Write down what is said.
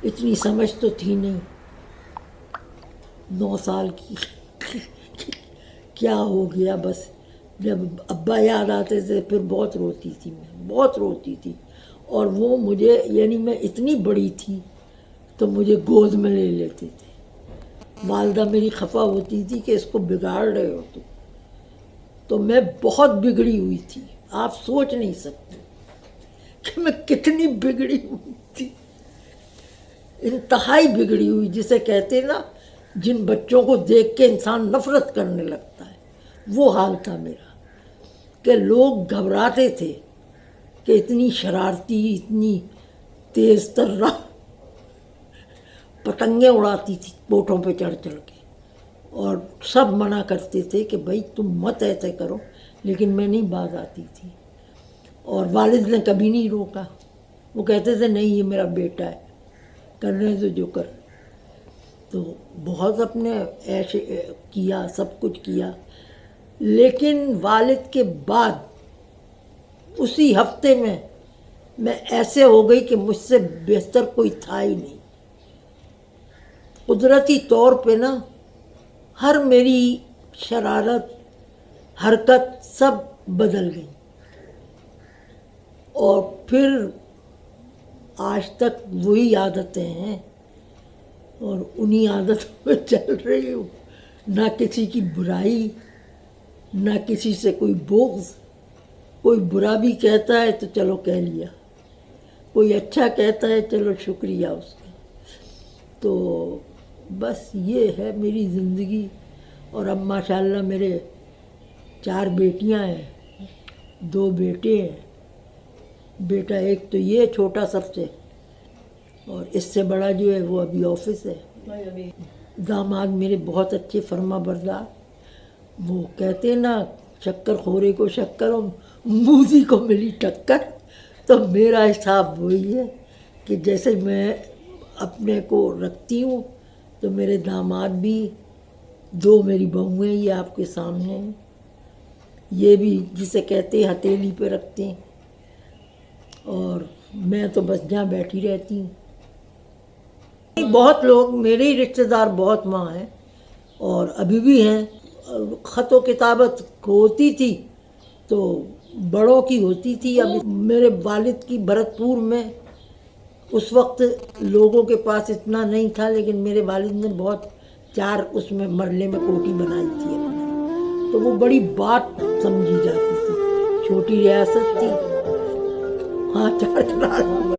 اتنی سمجھ تو تھی نہیں، 9 سال کی کیا ہو گیا. بس جب ابا یاد آتے تھے پھر بہت روتی تھی، میں بہت روتی تھی. اور وہ مجھے، یعنی میں اتنی بڑی تھی تو مجھے گود میں لے لیتے تھے. والدہ میری خفا ہوتی تھی کہ اس کو بگاڑ رہے ہو تم. تو میں بہت بگڑی ہوئی تھی، آپ سوچ نہیں سکتے کہ میں کتنی بگڑی ہوئی تھی. انتہائی بگڑی ہوئی، جسے کہتے نا جن بچوں کو دیکھ کے انسان نفرت کرنے لگتا ہے، وہ حال تھا میرا. کہ لوگ گھبراتے تھے کہ اتنی شرارتی، اتنی تیز ترہ پتنگیں اڑاتی تھی کوٹھوں پہ چڑھ چڑھ کے. اور سب منع کرتے تھے کہ بھائی تم مت ایسے کرو، لیکن میں نہیں باز آتی تھی. اور والد نے کبھی نہیں روکا، وہ کہتے تھے نہیں یہ میرا بیٹا ہے، کرنے سے جو کر. تو بہت اپنے ایش کیا، سب کچھ کیا. لیکن والد کے بعد اسی ہفتے میں ایسے ہو گئی کہ مجھ سے بہتر کوئی تھا ہی نہیں. قدرتی طور پہ نا ہر میری شرارت، حرکت سب بدل گئی. اور پھر آج تک وہی عادتیں ہیں اور انہی عادتوں میں چل رہی ہوں. نہ کسی کی برائی، نہ کسی سے کوئی بغض. کوئی برا بھی کہتا ہے تو چلو کہہ لیا، کوئی اچھا کہتا ہے چلو شکریہ اس کا. تو بس یہ ہے میری زندگی. اور اب ماشاءاللہ میرے 4 بیٹیاں ہیں، 2 بیٹے ہیں. بیٹا ایک تو یہ چھوٹا سب سے، اور اس سے بڑا جو ہے وہ ابھی آفس ہے. داماد میرے بہت اچھے، فرما بردار. وہ کہتے ہیں نا شکر خورے کو شکر اور موذی کو ملی ٹکر. تو میرا حساب وہی ہے کہ جیسے میں اپنے کو رکھتی ہوں تو میرے داماد بھی. 2 میری بہویں یہ آپ کے سامنے ہیں، یہ بھی جسے کہتے ہیں ہتھیلی پہ رکھتے ہیں. اور میں تو بس جہاں بیٹھی رہتی ہوں. بہت لوگ میرے ہی رشتہ دار بہت وہاں ہیں اور ابھی بھی ہیں. خط و کتابت ہوتی تھی تو بڑوں کی ہوتی تھی. اب میرے والد کی بھرتپور میں اس وقت لوگوں کے پاس اتنا نہیں تھا، لیکن میرے والد نے بہت 4 اس میں مرلے میں کوٹھی بنائی تھی اپنے. تو وہ بڑی بات سمجھی جاتی تھی. چھوٹی ریاست تھی، ہاں 4 کنال